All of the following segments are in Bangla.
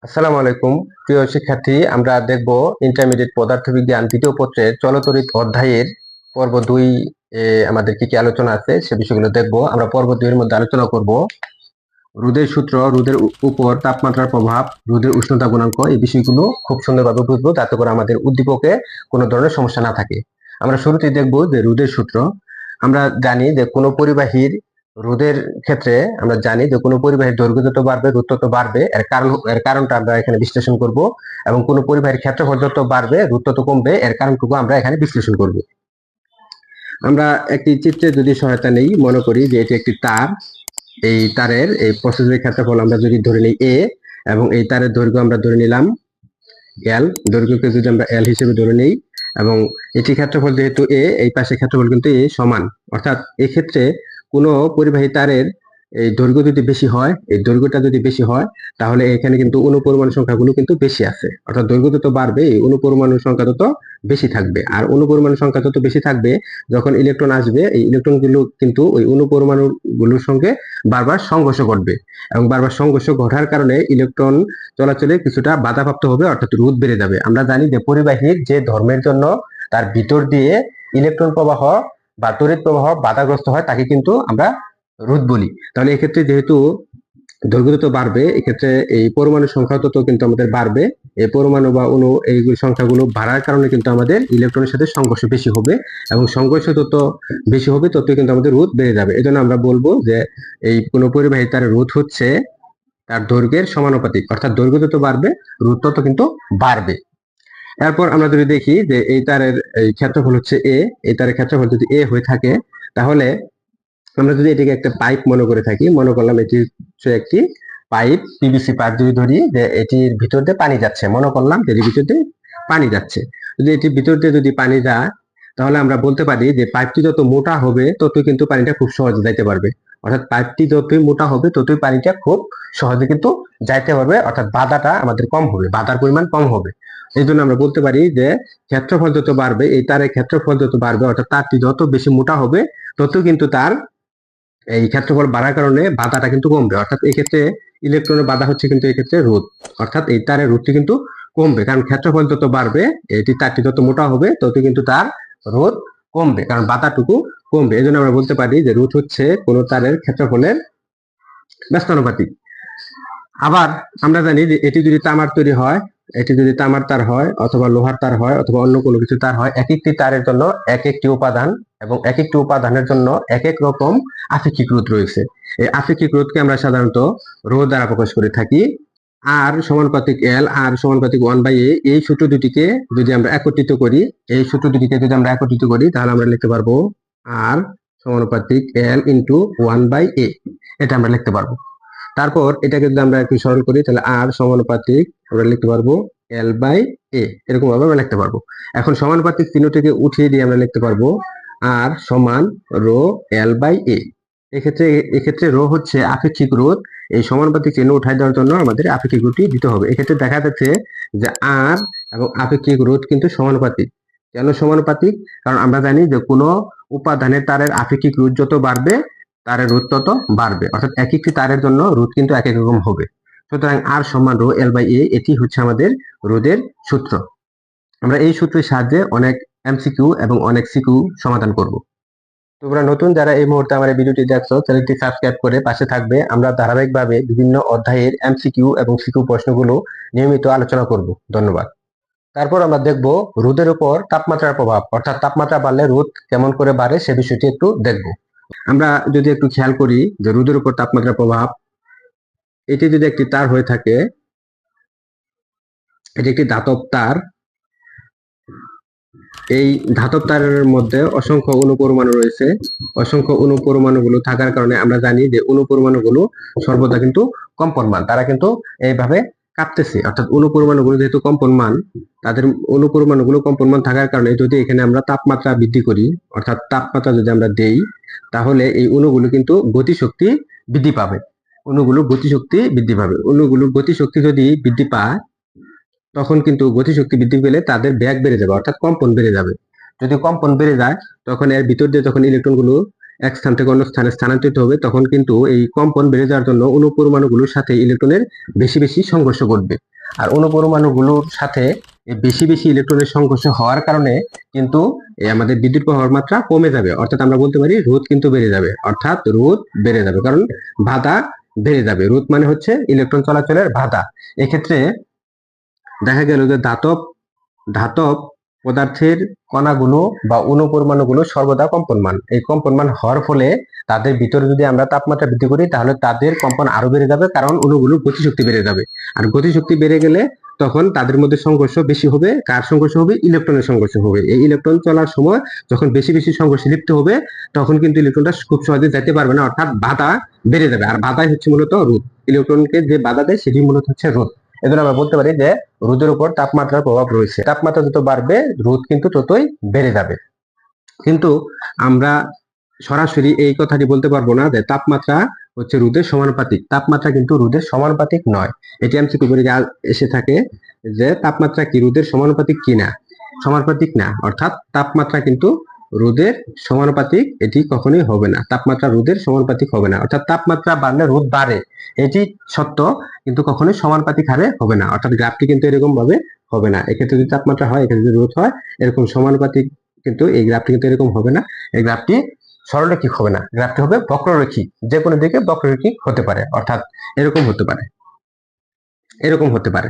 আসসালামু আলাইকুম প্রিয় শিক্ষার্থী, আমরা দেখব ইন্টারমিডিয়েট পদার্থবিজ্ঞান দ্বিতীয় পত্রের চলতরিৎ অধ্যায়ের পর্ব 2 আমাদের কি কি আলোচনা আছে সে বিষয়গুলো দেখব। আমরা পর্ব 2 এর মধ্যে আলোচনা করব রোদের সূত্র, রোদের উপর তাপমাত্রার প্রভাব, রোদের উষ্ণতা গুণাঙ্ক, এই বিষয়গুলো খুব সুন্দরভাবে বুঝবো যাতে করে আমাদের উদ্দীপকে কোনো ধরনের সমস্যা না থাকে। আমরা শুরুতেই দেখব যে রোদের সূত্র। আমরা জানি যে কোনো পরিবাহীর রোধের ক্ষেত্রে আমরা জানি যে কোনো পরিবাহীর দৈর্ঘ্য যত বাড়বে রোধ তত বাড়বে। এর কারণটা আমরা এখানে বিশ্লেষণ করব, এবং কোনো পরিবাহীর ক্ষেত্রফল যত বাড়বে রোধ তত কমবে, এর কারণটুকু আমরা এখানে বিশ্লেষণ করব। আমরা একটি চিত্রে যদি সহায়তা নেই, মনে করি যে এটি একটি তার। এই তারের এই প্রস্থের ক্ষেত্রফল আমরা যদি ধরে নিই এ, এবং এই তারের দৈর্ঘ্য আমরা ধরে নিলাম এল, দৈর্ঘ্যকে যদি আমরা এল হিসেবে ধরে নিই, এবং এটি ক্ষেত্রফল যেহেতু এ, এই পাশে ক্ষেত্রফল কিন্তু এ সমান, অর্থাৎ এক্ষেত্রে কোনো পরিবাহী তারের এই দৈর্ঘ্য যদি বেশি হয়, এই দৈর্ঘ্যটা যদি বেশি হয়, তাহলে এখানে কিন্তু অনুপরমাণু সংখ্যাগুলো কিন্তু বেশি আছে, অর্থাৎ দৈর্ঘ্য যত বাড়বে এই অনুপরমাণু সংখ্যা তত বেশি থাকবে। আর অনুপরমাণু সংখ্যা তত বেশি থাকবে, যখন ইলেকট্রন আসবে এই ইলেকট্রনগুলো কিন্তু ওই অনুপরমাণুগুলোর সঙ্গে বারবার সংঘর্ষ ঘটবে, এবং বারবার সংঘর্ষ ঘটার কারণে ইলেকট্রন চলাচলে কিছুটা বাধাপ্রাপ্ত হবে, অর্থাৎ রোধ বেড়ে যাবে। আমরা জানি যে পরিবাহীর যে ধর্মের জন্য তার ভিতর দিয়ে ইলেকট্রন প্রবাহ বা তড়িৎ প্রবাহ বাধাগ্রস্ত হয় তাকে কিন্তু আমরা রোধ বলি। তাহলে এক্ষেত্রে যেহেতু দৈর্ঘ্য তত বাড়বে, এক্ষেত্রে এই পরমাণুর সংখ্যা তত কিন্তু আমাদের বাড়বে। এই পরমাণু বা অণু এই সংখ্যাগুলো বাড়ার কারণে কিন্তু আমাদের ইলেকট্রনের সাথে সংঘর্ষ বেশি হবে, এবং সংঘর্ষ তত বেশি হবে তত কিন্তু আমাদের রোধ বেড়ে যাবে। এই জন্য আমরা বলবো যে এই কোনো পরিবাহী তার রোধ হচ্ছে তার দৈর্ঘ্যের সমানুপাতিক, অর্থাৎ দৈর্ঘ্য যত বাড়বে রোধ তত কিন্তু বাড়বে। এরপর আমরা যদি দেখি যে এই তারের এই ক্ষেত্রফল হচ্ছে এ, এই তারের ক্ষেত্রফল যদি এ হয়ে থাকে, তাহলে আমরা যদি এটিকে একটা পাইপ মনে করে থাকি, মনে করলাম এটি হচ্ছে একটি পাইপ, পিভিসি পাইপ যদি ধরি যে এটির ভিতর দিয়ে পানি যাচ্ছে, মনে করলাম যে এটির ভিতর দিয়ে পানি যাচ্ছে। যদি এটির ভিতর দিয়ে যদি পানি যায়, তাহলে আমরা বলতে পারি যে পাইপটি যত মোটা হবে ততই কিন্তু পানিটা খুব সহজে যাইতে পারবে, অর্থাৎ পাইপটি যতই মোটা হবে ততই পানিটা খুব সহজে কিন্তু যাইতে পারবে, অর্থাৎ বাধাটা আমাদের কম হবে, বাধার পরিমাণ কম হবে। এই জন্য আমরা বলতে পারি যে ক্ষেত্রফল যত বাড়বে, এই তারের ক্ষেত্রফল যত বাড়বে, অর্থাৎ তারটি যত বেশি মোটা হবে তত কিন্তু তার এই ক্ষেত্রফল বাড়ার কারণে বাধাটা কিন্তু কমবে, অর্থাৎ এই ক্ষেত্রে ইলেকট্রনের বাধা হচ্ছে কিন্তু এই ক্ষেত্রে রোধ, অর্থাৎ এই তারের রোধটি কিন্তু কমবে, কারণ ক্ষেত্রফল যত বাড়বে এটি তারটি যত মোটা হবে তত কিন্তু তার রোধ কমবে, কারণ বাধাটুকু কমবে। এই জন্য আমরা বলতে পারি যে রোধ হচ্ছে কোনো তারের ক্ষেত্রফলের ব্যস্তানুপাতিক। আবার আমরা জানি যে এটি যদি তামার তৈরি হয়, এটি যদি তামার তার হয় অথবা লোহার তার হয় অথবা অন্য কোনো কিছু তার হয়, এক একটি তারের জন্য এক একটি উপাদান, এবং এক একটি উপাদানের জন্য এক এক রকম আপেক্ষিক রোধ রয়েছে। এই আপেক্ষিক রোধকে আমরা সাধারণত রো দ্বারা প্রকাশ করে থাকি। আর সমানুপাতিক এল, আর সমানুপাতিক 1/a, এই সূত্র দুটিকে যদি আমরা একত্রিত করি, এই সূত্র দুটিকে যদি আমরা একত্রিত করি তাহলে আমরা লিখতে পারবো আর সমানুপাতিক এল ইন্টু 1/a, এটা আমরা লিখতে পারবো। তারপর এটাকে যদি আমরা একটু সরল করি তাহলে আর সমানুপাতিক আমরা লিখতে পারবো এল বাই এ, এরকম ভাবে আমরা লিখতে পারবো। এখন সমানুপাতিক চিহ্নটিকে উঠিয়ে দিয়ে আমরা লিখতে পারবো আর সমান রো এল বাই এ। এক্ষেত্রে রো হচ্ছে আপেক্ষিক রোধ, এই সমানুপাতিক চিহ্ন উঠাই দেওয়ার জন্য আমাদের আপেক্ষিক রোধটি দিতে হবে। এক্ষেত্রে দেখা যাচ্ছে যে আর এবং আপেক্ষিক রোধ কিন্তু সমানুপাতিক। কেন সমানুপাতিক? কারণ আমরা জানি যে কোনো উপাদানের তারের আপেক্ষিক রোধ যত বাড়বে তারের রোধ তত বাড়বে, অর্থাৎ এক একটি তারের জন্য রোধ কিন্তু এক এক রকম হবে। সুতরাং আর সমান রো এল বাই এ, এটি হচ্ছে আমাদের রোধের সূত্র। আমরা এই সূত্রের সাহায্যে অনেক এমসিকিউ এবং অনেক সিকিউ সমাধান করব। তোমরা নতুন যারা এই মুহূর্তে আমার ভিডিওটি দেখছো, চ্যানেলটি সাবস্ক্রাইব করে পাশে থাকবে। আমরা ধারাবাহিকভাবে বিভিন্ন অধ্যায়ের এমসিকিউ এবং সিকিউ প্রশ্নগুলো নিয়মিত আলোচনা করব। ধন্যবাদ। তারপর আমরা দেখব রোদের উপর তাপমাত্রার প্রভাব, অর্থাৎ তাপমাত্রা বাড়লে রোদ কেমন করে বাড়ে সে বিষয়টি একটু দেখব। আমরা যদি একটু খেয়াল করি যে রোদের উপর তাপমাত্রার প্রভাব, এটি যদি একটি তার হয়ে থাকে, এটি একটি ধাতব তার, এই ধাতব তারের মধ্যে অসংখ্য অনুপরমাণু রয়েছে। অসংখ্য অনুপরমাণুগুলো থাকার কারণে আমরা জানি যে অনুপরমাণুগুলো সর্বদা কিন্তু কম্পনমান, তারা কিন্তু এইভাবে কাঁপতেছে, অর্থাৎ অনুপরমাণুগুলো যেহেতু কম্পনমান, তাদের অনুপরমাণুগুলো কম্পনমান থাকার কারণে যদি এখানে আমরা তাপমাত্রা বৃদ্ধি করি, অর্থাৎ তাপমাত্রা যদি আমরা দেই, তাহলে এই অণুগুলো কিন্তু গতিশক্তি বৃদ্ধি পাবে। অণুগুলোর গতিশক্তি বৃদ্ধি পাবে। অণুগুলোর গতিশক্তি যদি বৃদ্ধি পায়, তখন কিন্তু গতিশক্তি বৃদ্ধি পেলে তাদের বেগ বেড়ে যাবে, অর্থাৎ কম্পন বেড়ে যাবে। যদি কম্পন বেড়ে যায়, তখন এর ভিতর দিয়ে যখন ইলেকট্রনগুলো এক স্থান থেকে অন্য স্থানে স্থানান্তরিত হবে, তখন কিন্তু এই কম্পন বেড়ে যাওয়ার জন্য অনুপরমাণুগুলোর সাথে ইলেকট্রনের বেশি বেশি সংঘর্ষ ঘটবে। আর অণুপরমাণুগুলোর সাথে বেশি বেশি ইলেকট্রনের সংঘর্ষ হওয়ার কারণে কিন্তু আমাদের বিদ্যুৎ প্রবাহের মাত্রা কমে যাবে, অর্থাৎ আমরা বলতে পারি রোধ কিন্তু বেড়ে যাবে, অর্থাৎ রোধ বেড়ে যাবে, কারণ বাধা বেড়ে যাবে। রোধ মানে হচ্ছে ইলেকট্রন চলাচলের বাধা। এক্ষেত্রে দেখা গেল যে ধাতব পদার্থের কণাগুলো বা অণুপরমাণুগুলো সর্বদা কম্পনমান। এই কম্পনমান হওয়ার ফলে তাদের ভিতরে যদি আমরা তাপমাত্রা বৃদ্ধি করি তাহলে তাদের কম্পন আরো বেড়ে যাবে, কারণ অণুগুলোর গতিশক্তি বেড়ে যাবে। আর গতিশক্তি বেড়ে গেলে তখন তাদের মধ্যে সংঘর্ষ বেশি হবে। কার সংঘর্ষ হবে? ইলেকট্রনের সংঘর্ষ হবে। এই ইলেকট্রন চলার সময় যখন বেশি বেশি সংঘর্ষে লিপ্ত হবে তখন কিন্তু ইলেকট্রনটা খুব সহজে যেতে পারবে না, অর্থাৎ বাধা বেড়ে যাবে। আর বাধাই হচ্ছে মূলত রোধ। ইলেকট্রনকে যে বাধা দেয় সেটি মূলত হচ্ছে রোধ। এজন্য আমরা বলতে পারি যে রোদের উপর তাপমাত্রার প্রভাব রয়েছে। তাপমাত্রা যত বাড়বে রোদ কিন্তু ততই বেড়ে যাবে। কিন্তু আমরা সরাসরি এই কথাটি বলতে পারবো না যে তাপমাত্রা হচ্ছে রোদের সমানুপাতিক। তাপমাত্রা কিন্তু রোদের সমানুপাতিক নয়। এটি এমসিকিউ পরীক্ষায় এসে থাকে যে তাপমাত্রা কি রোদের সমানুপাতিক কিনা। সমানুপাতিক না, অর্থাৎ তাপমাত্রা কিন্তু রোদের সমানুপাতিক এটি কখনোই হবে না। তাপমাত্রা রোদের সমানুপাতিক হবে না, অর্থাৎ তাপমাত্রা বাড়লে রোদ বাড়ে এটি সত্য, কিন্তু কখনোই সমানুপাতিক হারে হবে না। অর্থাৎ গ্রাফটি কিন্তু এরকম ভাবে হবে না। এক্ষেত্রে যদি তাপমাত্রা হয়, এক্ষেত্রে যদি রোদ হয়, এরকম সমানুপাতিক কিন্তু এই গ্রাফটি কিন্তু এরকম হবে না। এই গ্রাফটি সরলরৈখিক হবে না, গ্রাফটি হবে বক্ররৈখিক। যে কোনো দিকে বক্ররৈখিক হতে পারে, অর্থাৎ এরকম হতে পারে, এরকম হতে পারে।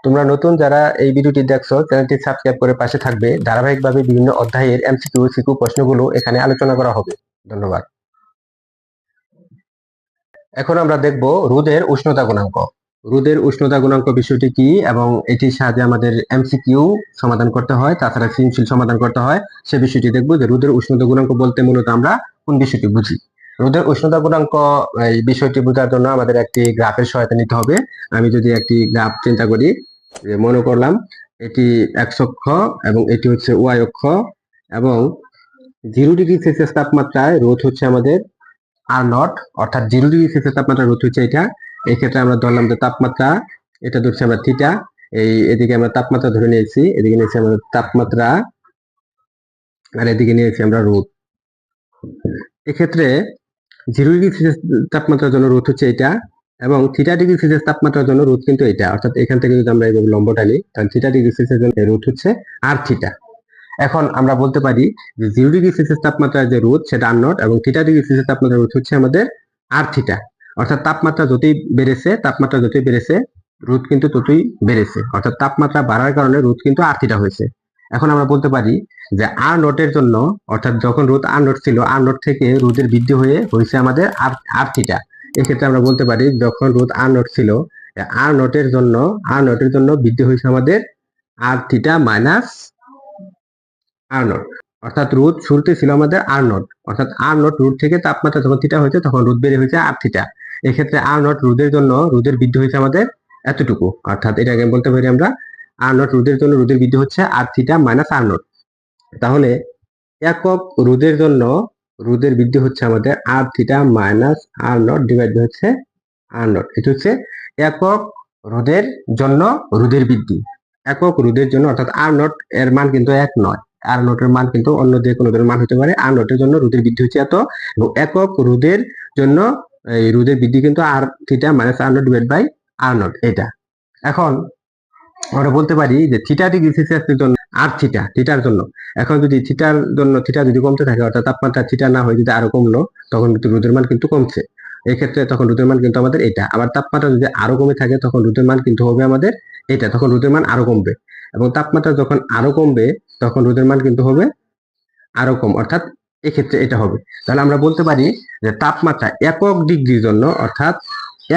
তোমরা নতুন যারা এই ভিডিওটি দেখছো চ্যানেলটি সাবস্ক্রাইব করে পাশে থাকবে। ধারাবাহিকভাবে বিভিন্ন অধ্যায়ের এমসিকিউ সিকিউ প্রশ্নগুলো এখানে আলোচনা করা হবে। ধন্যবাদ। এখন আমরা দেখব রোদের উষ্ণতা গুণাঙ্ক। রোদের উষ্ণতা গুণাঙ্ক বিষয়টি কি এবং এটির সাহায্যে আমাদের এমসিকিউ সমাধান করতে হয়, তাছাড়া সৃজনশীল সমাধান করতে হয়, সে বিষয়টি দেখব যে রোদের উষ্ণতা গুণাঙ্ক বলতে মূলত আমরা কোন বিষয়টি বুঝি। রোদের উষ্ণতা গুণাঙ্ক এই বিষয়টি বোঝার জন্য আমাদের একটি গ্রাফের সহায়তা নিতে হবে। আমি যদি একটি গ্রাফ চিন্তা করি, মনে করলাম এটি এক্স অক্ষ এবং এটি হচ্ছে ওয়াই অক্ষ, এবং 0°C তাপমাত্রায় রোদ হচ্ছে আমাদের আর নট, অর্থাৎ 0°C তাপমাত্রা রোধ হচ্ছে এটা। এই ক্ষেত্রে আমরা ধরলাম যে তাপমাত্রা, এটা ধরছি আমরা থিটা, এই এদিকে আমরা তাপমাত্রা ধরে নিয়েছি, এদিকে নিয়েছি আমরা তাপমাত্রা, আর এদিকে নিয়েছি আমরা রোদ। এক্ষেত্রে 0°C তাপমাত্রার জন্য রোধ হচ্ছে এটা, এবং θ°C তাপমাত্রার জন্য রোধ কিন্তু এটা। অর্থাৎ এখান থেকে যদি আমরা এইভাবে লম্বটা নিই তাহলে θ°C এর জন্য রোধ হচ্ছে আর থিটা। এখন আমরা বলতে পারি যে 0°C তাপমাত্রার যে রোধ সেটা আর নট, এবং θ°C তাপমাত্রার রোধ হচ্ছে আমাদের আর থিটা। অর্থাৎ তাপমাত্রা যতই বেড়েছে রোধ কিন্তু ততই বেড়েছে, অর্থাৎ তাপমাত্রা বাড়ার কারণে রোধ কিন্তু আর থিটা হয়েছে। এখন আমরা বলতে পারি যে আর নটের জন্য, অর্থাৎ যখন রোধ আর নট ছিল, আর নট থেকে রোধের বৃদ্ধি হয়েছে আমাদের আর থিটা। এক্ষেত্রে আমরা বলতে পারি যখন রোধ আর নট ছিল, আর নটের জন্য বৃদ্ধি হয়েছে আমাদের R theta minus R not. অর্থাৎ রোধ শুরুতে ছিল আমাদের আর নট, অর্থাৎ আর নট রোধ থেকে তাপমাত্রা যখন থিটা হয়েছে তখন রোধ বেড়ে হয়েছে আর থিটা। এক্ষেত্রে আর নট রোধের জন্য রোধের বৃদ্ধি হয়েছে আমাদের এতটুকু, অর্থাৎ এটাকে বলতে পারি আমরা আর নট রোধের জন্য রোধের বৃদ্ধি হচ্ছে R theta minus R naught. তাহলে একক রোধের জন্য রোধের বৃদ্ধি হচ্ছে আমাদের R theta minus R naught divide হচ্ছে আর নট। এটা হচ্ছে একক রোধের জন্য রোধের বৃদ্ধি। একক রোধের জন্য, অর্থাৎ আর নট এর মান কিন্তু এক নয়, আর নটের মান কিন্তু অন্য যে কোনো মান হতে পারে। আর নটের জন্য রোধের বৃদ্ধি হচ্ছে এত, এবং একক রোধের জন্য এই রোধের বৃদ্ধি কিন্তু R theta minus R naught divide by R naught এটা। এখন আমরা বলতে পারি যে θ°C এর জন্য আর থিটার জন্য, এখন যদি থিটা যদি কমতে থাকে, অর্থাৎ তাপমাত্রা থিটা না হয়ে যদি আরো কমলো, তখন কিন্তু রোধের মান কিন্তু কমছে। এক্ষেত্রে তখন রোধের মান কিন্তু আমাদের এটা। আবার তাপমাত্রা যদি আরো কমে থাকে তখন রোধের মান কিন্তু হবে আমাদের এটা, তখন রোধের মান আরো কমবে। এবং তাপমাত্রা যখন আরো কমবে তখন রোধের মান কিন্তু হবে আরো কম, অর্থাৎ এক্ষেত্রে এটা হবে। তাহলে আমরা বলতে পারি যে তাপমাত্রা একক ডিগ্রির জন্য, অর্থাৎ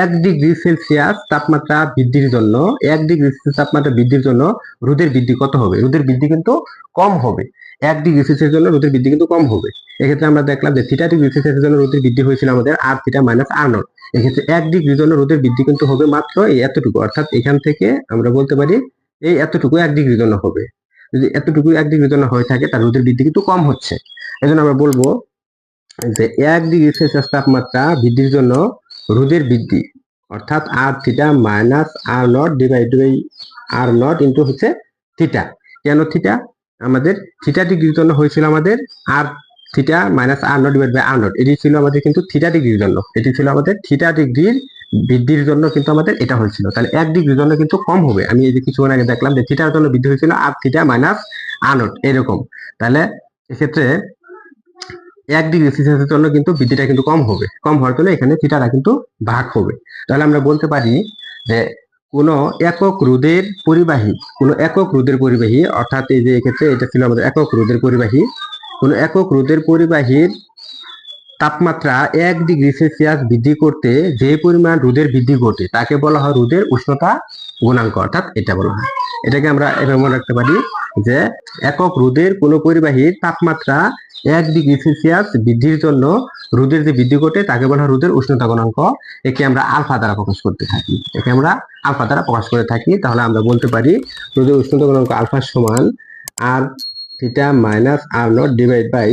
1°C তাপমাত্রা বৃদ্ধির জন্য, 1°C তাপমাত্রা বৃদ্ধির জন্য রোধের বৃদ্ধি কত হবে? রোধের বৃদ্ধি কিন্তু কম হবে। 1°C এর জন্য রোধের বৃদ্ধি কিন্তু কম হবে। এক্ষেত্রে আমরা দেখলাম যে θ°C এর জন্য রোধের বৃদ্ধি হয়েছিল আমাদের R theta minus R not. এক্ষেত্রে 1° জন্য রোধের বৃদ্ধি কিন্তু হবে মাত্র এই এতটুকু, অর্থাৎ এখান থেকে আমরা বলতে পারি এই এতটুকু 1° জন্য হবে। যদি এতটুকু 1° জন্য হয়ে থাকে তার রোধের বৃদ্ধি কিন্তু কম হচ্ছে। এজন্য আমরা বলবো যে 1°C তাপমাত্রা বৃদ্ধির জন্য রোধের বৃদ্ধি, অর্থাৎ R theta minus R naught divide by R naught into হচ্ছে থিটা। কেন থিটা? আমাদের θ°C জন্য হয়েছিল আমাদের R theta minus R naught divide by R naught. এটি ছিল আমাদের কিন্তু θ°C জন্য, এটি ছিল আমাদের θ°C বৃদ্ধির জন্য কিন্তু আমাদের এটা হয়েছিল, তাহলে 1 ডিগ্রির জন্য কিন্তু কম হবে। আমি এই যে কিছুক্ষণ আগে দেখলাম যে থিটার জন্য বৃদ্ধি হয়েছিল আর থিটা মাইনাস আর নট এরকম, তাহলে এক্ষেত্রে 1 ডিগ্রি সেলসিয়াসের জন্য কিন্তু বৃদ্ধিটা কিন্তু কম হবে, কম হওয়ার জন্য এখানে থিটাটা কিন্তু ভাগ হবে। তাহলে আমরা বলতে পারি যে কোন একক রোধের পরিবাহী অর্থাৎ এই যে এক্ষেত্রে এটা ছিল আমাদের একক রোধের পরিবাহী, কোন একক রোধের পরিবাহীর তাপমাত্রা 1 ডিগ্রি সেলসিয়াস বৃদ্ধি করতে যে পরিমাণ রোধের বৃদ্ধি ঘটে তাকে বলা হয় রোধের উষ্ণতা গুণাঙ্ক, অর্থাৎ এটা বলা হয়। এটাকে আমরা এভাবে মনে রাখতে পারি যে একক রোধের কোন পরিবাহীর তাপমাত্রা 1 ডিগ্রি সেলসিয়াস বৃদ্ধির জন্য রোধের যে বৃদ্ধি ঘটে তাকে বলা হয় রোধের উষ্ণতা গুণাঙ্ক। একে আমরা আলফা দ্বারা প্রকাশ করে থাকি। তাহলে আমরা বলতে পারি রোধের উষ্ণতা গুণাঙ্ক আলফা সমান R theta minus R naught divide by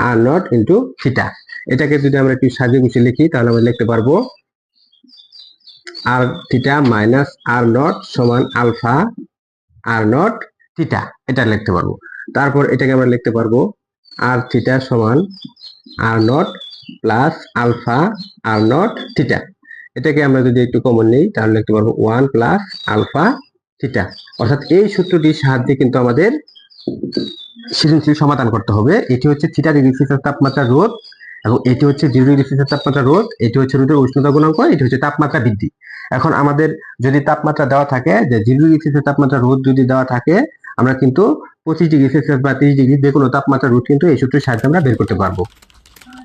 R naught into theta. এটাকে যদি আমরা একটু সাজিয়ে গুছিয়ে লিখি তাহলে আমরা লিখতে পারবো আর থিটা মাইনাস আর নট সমান আলফা আর নট থিটা, এটা লিখতে পারবো। তারপর এটাকে আমরা লিখতে পারবো আর থিটা সমান r naught plus alpha r naught theta. এটাকে আমরা যদি একটু কমন নিই তাহলে লিখতে পারবো 1 প্লাস আলফা থিটা। অর্থাৎ এই সূত্রটির সাহায্যে কিন্তু আমাদের সৃজনশীল সমাধান করতে হবে। এটি হচ্ছে থিটা ডিগ্রি সেলসিয়াস তাপমাত্রা রোধ এবং এটি হচ্ছে 0 ডিগ্রি সেলসিয়াস তাপমাত্রা রোধ, এটি হচ্ছে রোধের উষ্ণতা গুণাঙ্ক, এটি হচ্ছে তাপমাত্রা বৃদ্ধি। এখন আমাদের যদি তাপমাত্রা দেওয়া থাকে যে 0 ডিগ্রি সেলসিয়াস তাপমাত্রা রোধ যদি দেওয়া থাকে আমরা কিন্তু 25 ডিগ্রি সেলসিয়াস বা 30 ডিগ্রি যে কোনো তাপমাত্রা রোধ কিন্তু এই সূত্রের সাহায্যে আমরা বের করতে পারবো।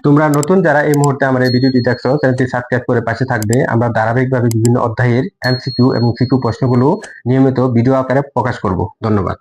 তোমরা নতুন যারা এই মুহূর্তে আমার এই ভিডিওটি দেখছো চ্যানেলটি সাবস্ক্রাইব করে পাশে থাকবে। আমরা ধারাবাহিকভাবে বিভিন্ন অধ্যায়ের এমসিকিউ এবং সিকিউ প্রশ্নগুলো নিয়মিত ভিডিও আকারে প্রকাশ করব। ধন্যবাদ।